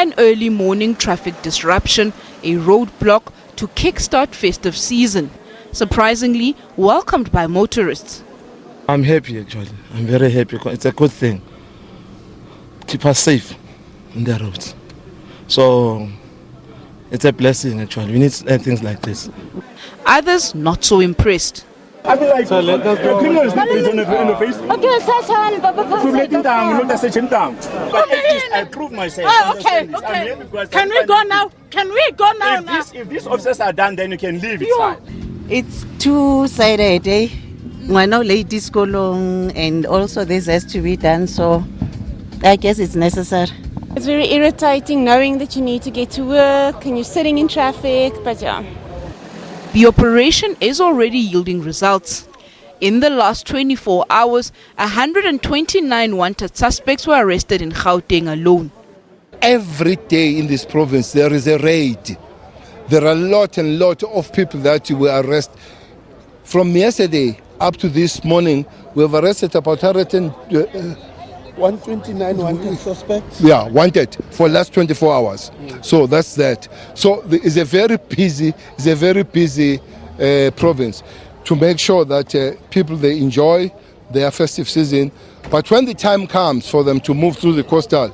an early morning traffic disruption, a roadblock to kickstart festive season. Surprisingly welcomed by motorists. I'm happy actually. I'm very happy. It's a good thing. Keep us safe in the roads. So it's a blessing actually. We need things like this. Others not so impressed. I mean, like, so let us go. Criminals not placed on the face. Okay, such Subletting down, not searching down. But at least I prove myself. Oh, okay. Can we go now? Can we go now? If these officers are done, then you can leave. It's fine. It's two-sided, eh? We're now ladies go long, and also this has to be done, so I guess it's necessary. It's very irritating knowing that you need to get to work and you're sitting in traffic, but yeah. The operation is already yielding results. In the last 24 hours, 129 wanted suspects were arrested in Gauteng alone. Every day in this province there is a raid. There are a lot of people that were arrested. From yesterday up to this morning, we have arrested about 129 wanted suspects? Yeah, wanted for last 24 hours. So that's that. So it's a very busy province to make sure that people, they enjoy their festive season. But when the time comes for them to move through the coastal,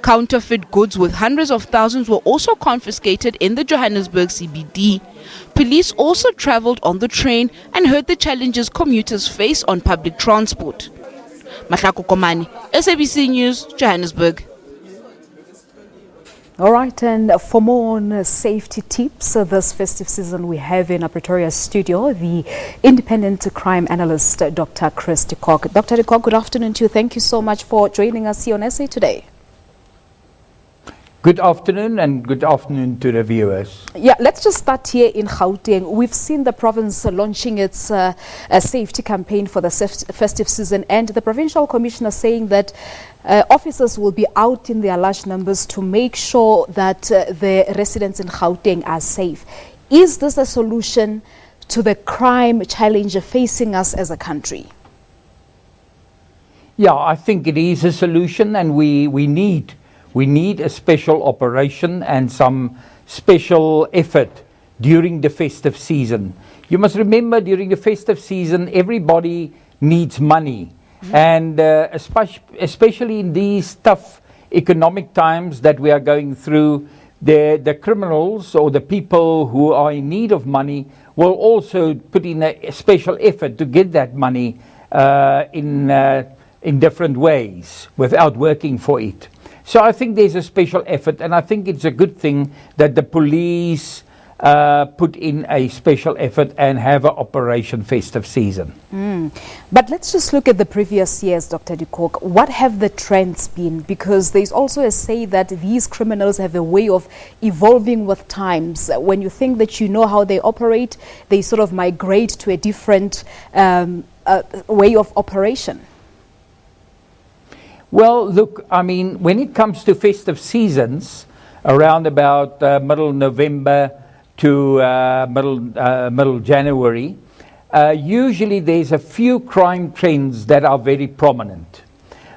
counterfeit goods with hundreds of thousands were also confiscated in the Johannesburg CBD. Police also travelled on the train and heard the challenges commuters face on public transport. Mahlako Komani, SABC News, Johannesburg. All right, and for more on safety tips this festive season, we have in our Pretoria studio the independent crime analyst, Dr. Chris De Kock. Dr. De Kock, good afternoon to you. Thank you so much for joining us here on SA today. Good afternoon and good afternoon to the viewers. Yeah, let's just start here in Gauteng. We've seen the province launching its safety campaign for the festive season, and the provincial commissioner saying that officers will be out in their large numbers to make sure that the residents in Gauteng are safe. Is this a solution to the crime challenge facing us as a country? Yeah, I think it is a solution, and we need a special operation and some special effort during the festive season. You must remember, during the festive season, everybody needs money. And especially in these tough economic times that we are going through, the criminals or the people who are in need of money will also put in a special effort to get that money in different ways without working for it. So I think there's a special effort, and I think it's a good thing that the police put in a special effort and have an operation festive season. But let's just look at the previous years, Dr. De Kock. What have the trends been? Because there's also a say that these criminals have a way of evolving with times. When you think that you know how they operate, they sort of migrate to a different way of operation. Well, look, I mean, when it comes to festive seasons, around about middle November to middle January, usually there's a few crime trends that are very prominent.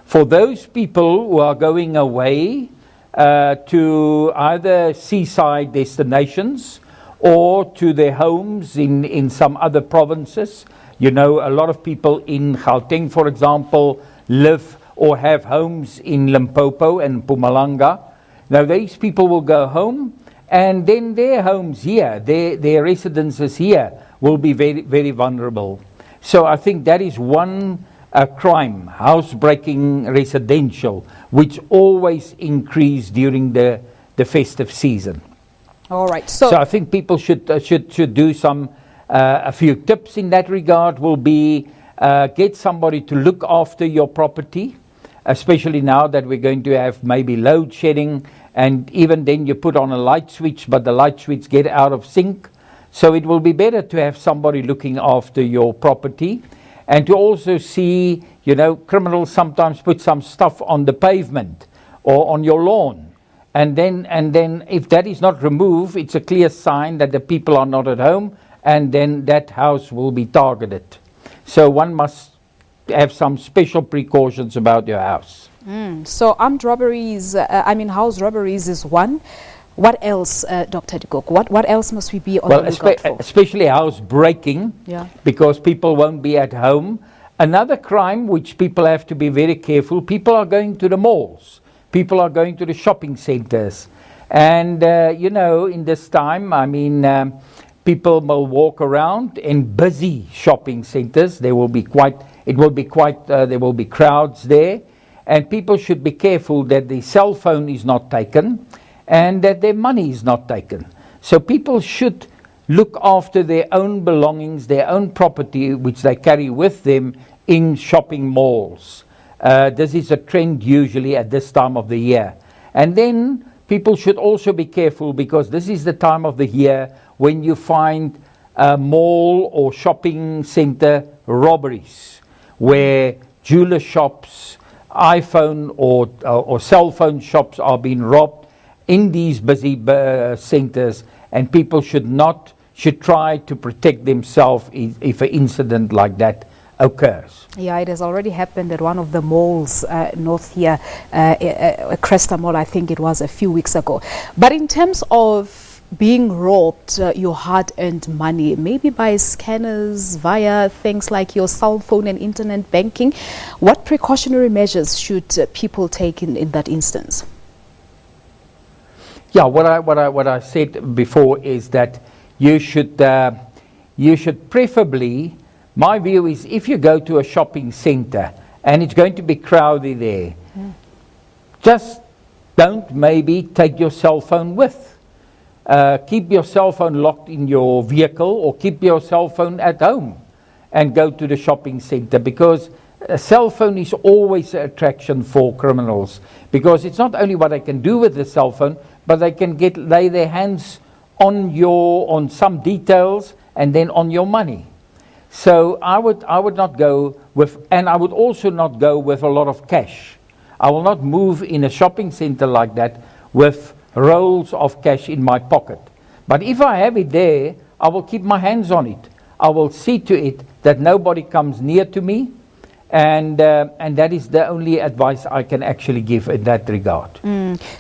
For those people who are going away to either seaside destinations or to their homes in some other provinces, you know, a lot of people in Gauteng, for example, live or have homes in Limpopo and Mpumalanga. Now these people will go home, and then their homes here, their residences here will be very, very vulnerable. So I think that is one crime, housebreaking residential, which always increase during the festive season. All right. So I think people should do some a few tips in that regard. Will be get somebody to look after your property, especially now that we're going to have maybe load shedding, and even then you put on a light switch, but the light switch get out of sync. So it will be better to have somebody looking after your property, and to also see, you know, criminals sometimes put some stuff on the pavement or on your lawn, and then if that is not removed, it's a clear sign that the people are not at home, and then that house will be targeted. So one must have some special precautions about your house. So armed robberies, house robberies is one. What else, Dr. De Kock? What else must we be on the lookout for? Especially house breaking, Yeah. because people won't be at home. Another crime which people have to be very careful, people are going to the malls. People are going to the shopping centers. And, in this time, people will walk around in busy shopping centers. There will be crowds there. And people should be careful that the cell phone is not taken and that their money is not taken. So people should look after their own belongings, their own property, which they carry with them in shopping malls. This is a trend usually at this time of the year. And then people should also be careful, because this is the time of the year when you find mall or shopping center robberies, where jeweler shops, iPhone or cell phone shops are being robbed in these busy centers, and people should try to protect themselves if an incident like that occurs. Yeah, it has already happened at one of the malls north here, Cresta Mall, I think it was a few weeks ago. But in terms of being robbed, your hard-earned money, maybe by scanners via things like your cell phone and internet banking, what precautionary measures should people take in that instance? Yeah, what I said before is that you should preferably, my view is, if you go to a shopping center and it's going to be crowded there, just don't maybe take your cell phone with. Keep your cell phone locked in your vehicle, or keep your cell phone at home and go to the shopping center, because a cell phone is always an attraction for criminals, because it's not only what they can do with the cell phone, but they can lay their hands on some details and then on your money. So I would not go with, and I would also not go with a lot of cash. I will not move in a shopping center like that with rolls of cash in my pocket. But if I have it there, I will keep my hands on it. I will see to it that nobody comes near to me, and that is the only advice I can actually give in that regard.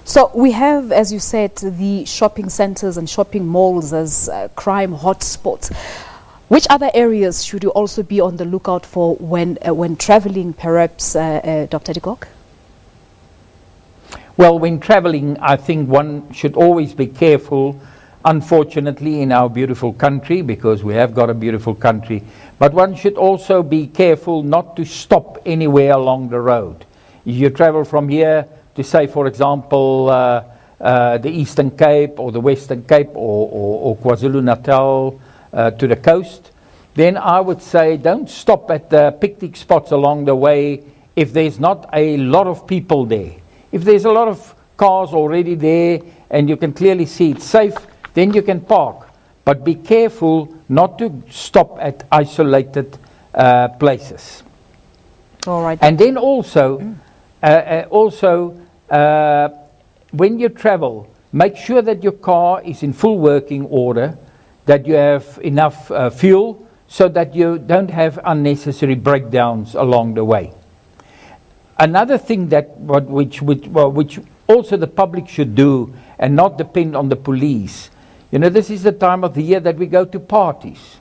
So we have, as you said, the shopping centers and shopping malls as crime hotspots. Which other areas should you also be on the lookout for when traveling, perhaps, Dr. De Kock? Well, when traveling, I think one should always be careful, unfortunately, in our beautiful country, because we have got a beautiful country, but one should also be careful not to stop anywhere along the road. If you travel from here to, say, for example, the Eastern Cape or the Western Cape or KwaZulu-Natal to the coast, then I would say don't stop at the picnic spots along the way if there's not a lot of people there. If there's a lot of cars already there and you can clearly see it's safe, then you can park. But be careful not to stop at isolated places. All right. And then also, when you travel, make sure that your car is in full working order, that you have enough fuel, so that you don't have unnecessary breakdowns along the way. Another thing which also the public should do, and not depend on the police. This is the time of the year that we go to parties.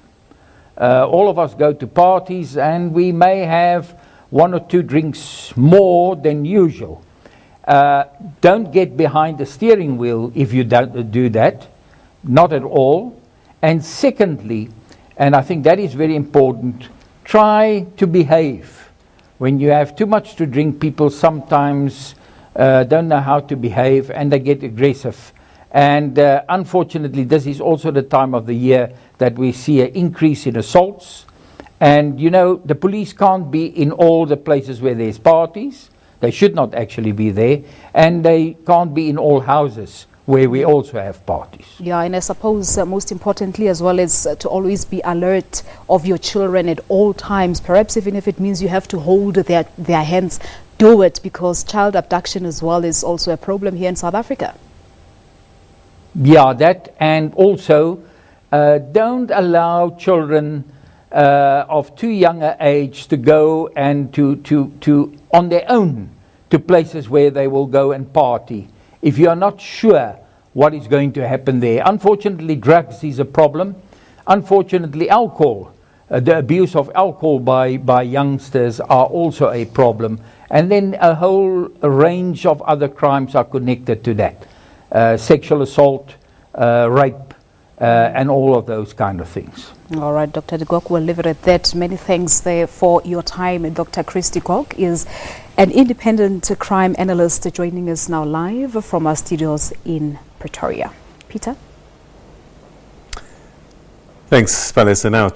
All of us go to parties, and we may have 1 or 2 drinks more than usual. Don't get behind the steering wheel if you don't do that, not at all. And secondly, and I think that is very important, try to behave. When you have too much to drink, people sometimes don't know how to behave, and they get aggressive. And unfortunately, this is also the time of the year that we see an increase in assaults. And the police can't be in all the places where there's parties. They should not actually be there. And they can't be in all houses where we also have parties. Yeah, and I suppose most importantly as well is to always be alert of your children at all times. Perhaps even if it means you have to hold their hands, do it, because child abduction as well is also a problem here in South Africa. Yeah, that, and also don't allow children of too young an age to go and to on their own to places where they will go and party. If you are not sure what is going to happen there. Unfortunately, drugs is a problem. Unfortunately, alcohol, the abuse of alcohol by youngsters are also a problem. And then a whole range of other crimes are connected to that. Sexual assault, rape, and all of those kind of things. All right, Dr. De Kock, we'll leave it at that. Many thanks there for your time. Dr. Chris De Kock is an independent crime analyst joining us now live from our studios in Pretoria. Peter? Thanks, Vanessa. Now,